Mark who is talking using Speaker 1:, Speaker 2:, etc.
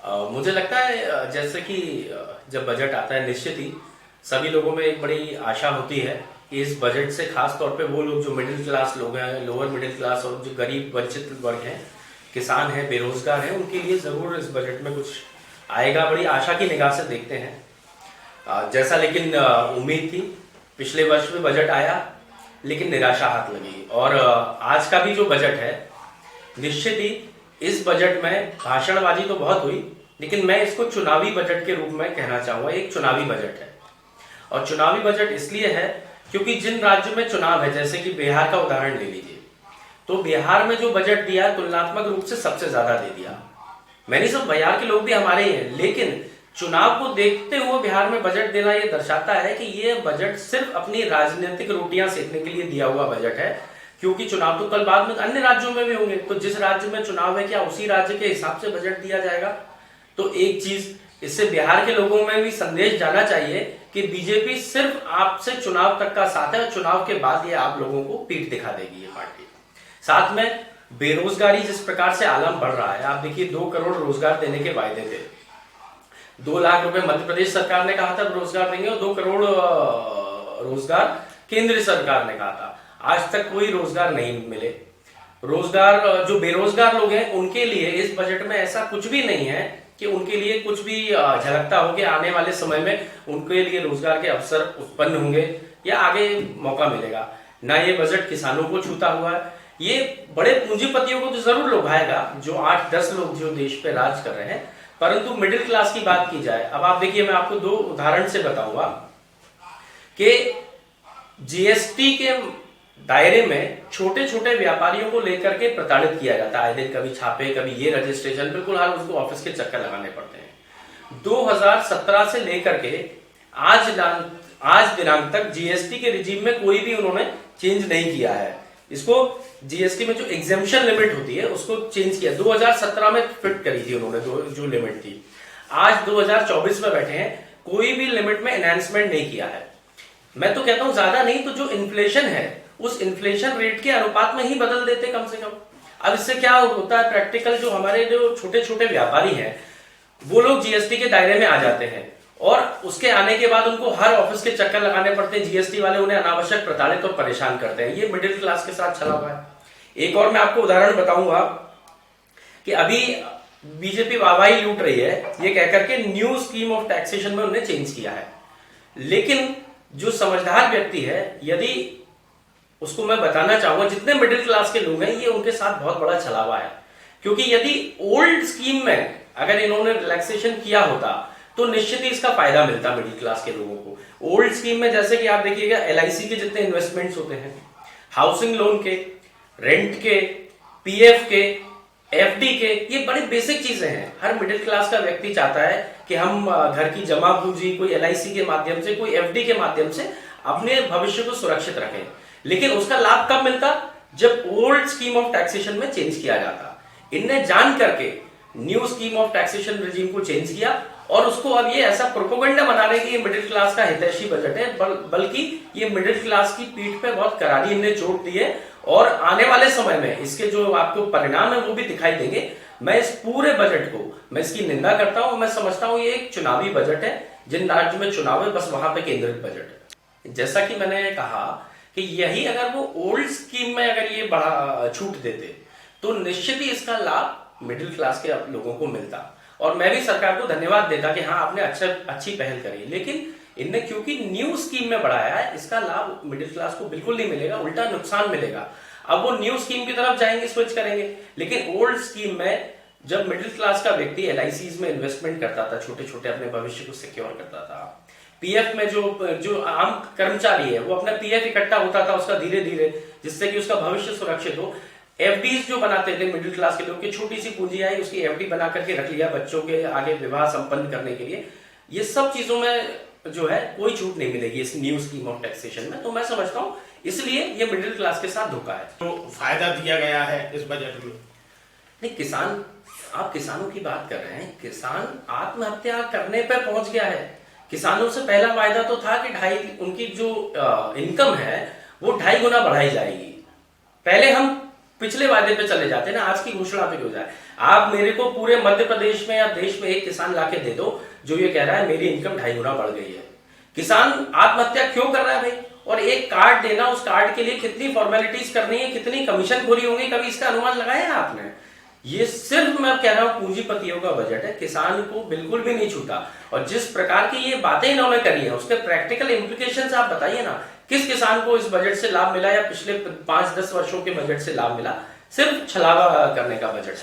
Speaker 1: मुझे लगता है जैसे कि जब बजट आता है निश्चित ही सभी लोगों में एक बड़ी आशा होती है कि इस बजट से खास तौर पे वो लोग जो मिडिल क्लास लोग हैं, लोअर मिडिल क्लास और जो गरीब वंचित वर्ग हैं, किसान हैं, बेरोजगार हैं, उनके लिए जरूर इस बजट में कुछ आएगा। बड़ी आशा की निगाह से देखते हैं। जैसा लेकिन उम्मीद थी, पिछले वर्ष में बजट आया लेकिन निराशा हाथ लगी। और आज का भी जो बजट है, निश्चित ही इस बजट में भाषणबाजी तो बहुत हुई, लेकिन मैं इसको चुनावी बजट के रूप में कहना चाहूंगा। एक चुनावी बजट है, और चुनावी बजट इसलिए है क्योंकि जिन राज्यों में चुनाव है, जैसे कि बिहार का उदाहरण ले लीजिए, तो बिहार में जो बजट दिया तुलनात्मक रूप से सबसे ज्यादा दे दिया। मैंने सब बिहार के लोग भी हमारे ही हैं, लेकिन चुनाव को देखते हुए बिहार में बजट देना यह दर्शाता है कि यह बजट सिर्फ अपनी राजनीतिक रोटियां सेकने के लिए दिया हुआ बजट है। क्योंकि चुनाव तो कल बाद में अन्य राज्यों में भी होंगे, तो जिस राज्य में चुनाव है क्या उसी राज्य के हिसाब से बजट दिया जाएगा? तो एक चीज इससे बिहार के लोगों में भी संदेश जाना चाहिए कि बीजेपी सिर्फ आपसे चुनाव तक का साथ है, और चुनाव के बाद ये आप लोगों को पीठ दिखा देगी ये पार्टी। साथ में बेरोजगारी जिस प्रकार से आलम बढ़ रहा है, आप देखिए 2 करोड़ रोजगार देने के वायदे थे, 2 लाख रुपए मध्य प्रदेश सरकार ने कहा था रोजगार देंगे, और 2 करोड़ रोजगार केंद्र सरकार ने कहा था। आज तक कोई रोजगार नहीं मिले। रोजगार, जो बेरोजगार लोग हैं उनके लिए इस बजट में ऐसा कुछ भी नहीं है कि उनके लिए कुछ भी झलकता हो कि आने वाले समय में उनके लिए रोजगार के अवसर उत्पन्न होंगे या आगे मौका मिलेगा। ना ये बजट किसानों को छूता हुआ है। ये बड़े पूंजीपतियों को तो जरूर लुभाएगा, जो 8-10 लोग जो देश पे राज कर रहे हैं, परंतु मिडिल क्लास की बात की जाए, अब आप देखिए, मैं आपको 2 उदाहरण से बताऊंगा कि जीएसटी के दायरे में छोटे छोटे व्यापारियों को लेकर के प्रताड़ित किया जाता है। आए दिन कभी छापे, कभी ये रजिस्ट्रेशन, बिल्कुल हर उसको ऑफिस के चक्कर लगाने पड़ते हैं। 2017 से लेकर के आज दिनांक तक जीएसटी के रिजीम में कोई भी उन्होंने चेंज नहीं किया है। इसको जीएसटी में जो एग्जेम्पशन लिमिट होती है उसको चेंज किया, 2017 में फिट करी थी उन्होंने जो लिमिट थी। आज 2024 में बैठे हैं, कोई भी लिमिट में एनहांसमेंट नहीं किया है। मैं तो कहता हूं ज्यादा नहीं तो जो इन्फ्लेशन है उस इन्फ्लेशन रेट के अनुपात में ही बदल देते कम से कम। अब इससे क्या होता है, प्रैक्टिकल जो हमारे जो छोटे छोटे व्यापारी हैं वो लोग जीएसटी के दायरे में आ जाते हैं, और उसके आने के बाद उनको हर ऑफिस के चक्कर लगाने पड़ते हैं। जीएसटी वाले उन्हें अनावश्यक प्रताड़ित और परेशान करते हैं। ये मिडिल क्लास के साथ चला हुआ है। एक और मैं आपको उदाहरण बताऊंगा कि अभी बीजेपी वाहवाही लूट रही है ये कहकर के न्यू स्कीम ऑफ टैक्सेशन में उन्हें चेंज किया है, लेकिन जो समझदार व्यक्ति है, यदि उसको मैं बताना चाहूंगा, जितने मिडिल क्लास के लोग हैं ये उनके साथ बहुत बड़ा छलावा है। क्योंकि यदि ओल्ड स्कीम में अगर इन्होंने रिलैक्सेशन किया होता तो निश्चित ही इसका फायदा मिलता मिडिल क्लास के लोगों को। ओल्ड स्कीम में जैसे कि आप देखिएगा, एलआईसी के जितने इन्वेस्टमेंट्स होते हैं, हाउसिंग लोन के, रेंट के, पीएफ के, एफडी के, ये बड़ी बेसिक चीजें हैं। हर मिडिल क्लास का व्यक्ति चाहता है कि हम घर की जमा पूंजी कोई एलआईसी के माध्यम से, कोई एफडी के माध्यम से अपने भविष्य को सुरक्षित रखें। लेकिन उसका लाभ कब मिलता? जब ओल्ड स्कीम ऑफ टैक्सेशन में चेंज किया जाता। इनने जान करके new scheme of taxation regime को चेंज किया, और उसको अब ये ऐसा प्रोपोगंडा बना रहे कि ये मिडिल क्लास का हितैषी बजट है, बल्कि ये मिडिल क्लास की पीठ पे बहुत करारी इनने चोट दी है। और आने वाले समय में इसके जो आपको परिणाम है वो भी दिखाई देंगे। मैं इस पूरे बजट को, मैं इसकी निंदा करता हूं। मैं समझता हूं ये एक चुनावी बजट है, जिन राज्य में चुनाव है बस वहां पे केंद्रित बजट है। जैसा कि मैंने कहा कि यही अगर वो ओल्ड स्कीम में अगर ये बड़ा छूट देते तो निश्चित ही इसका लाभ मिडिल क्लास के लोगों को मिलता, और मैं भी सरकार को धन्यवाद देता कि हाँ आपने अच्छी पहल करी। लेकिन इनने क्योंकि न्यू स्कीम में बढ़ाया है, इसका लाभ मिडिल क्लास को बिल्कुल नहीं मिलेगा, उल्टा नुकसान मिलेगा। अब वो न्यू स्कीम की तरफ जाएंगे, स्विच करेंगे, लेकिन ओल्ड स्कीम में जब मिडिल क्लास का व्यक्ति एलआईसीज में इन्वेस्टमेंट करता था, छोटे छोटे अपने भविष्य को सिक्योर करता था, पीएफ में जो आम कर्मचारी है वो अपना पीएफ इकट्ठा होता था उसका धीरे धीरे, जिससे कि उसका भविष्य सुरक्षित हो। एफडीज जो बनाते थे मिडिल क्लास के लोग की, छोटी सी पूंजी आई उसकी एफडी बना करके रख लिया बच्चों के आगे विवाह संपन्न करने के लिए। ये सब चीजों में जो है कोई छूट नहीं मिलेगी इस न्यू स्कीम ऑफ टैक्सेशन में। तो मैं समझता हूं इसलिए ये मिडिल क्लास के साथ धोखा है।
Speaker 2: तो फायदा दिया गया है इस बजट में।
Speaker 1: नहीं, किसान, आप किसानों की बात कर रहे हैं, किसान आत्महत्या करने पर पहुंच गया है। किसानों से पहला वायदा तो था कि उनकी जो इनकम है वो 2.5 गुना बढ़ाई जाएगी। पहले हम पिछले वायदे पे चले जाते हैं ना, आज की घोषणा पे हो जाए। आप मेरे को पूरे मध्य प्रदेश में या देश में एक किसान लाके दे दो जो ये कह रहा है मेरी इनकम 2.5 गुना बढ़ गई है। किसान आत्महत्या क्यों कर रहा है भाई? और एक कार्ड देना, उस कार्ड के लिए कितनी फॉर्मेलिटीज करनी है, कितनी कमीशन खोरी होंगी, कभी इसका अनुमान लगाया है आपने? ये सिर्फ मैं कह रहा हूं पूंजीपतियों का बजट है, किसान को बिल्कुल भी नहीं छूटा। और जिस प्रकार की ये बातें इन्होंने करी है उसके प्रैक्टिकल इम्प्लीकेशंस आप बताइए ना। किस किसान को इस बजट से लाभ मिला या पिछले 5-10 वर्षों के बजट से लाभ मिला? सिर्फ छलावा करने का बजट।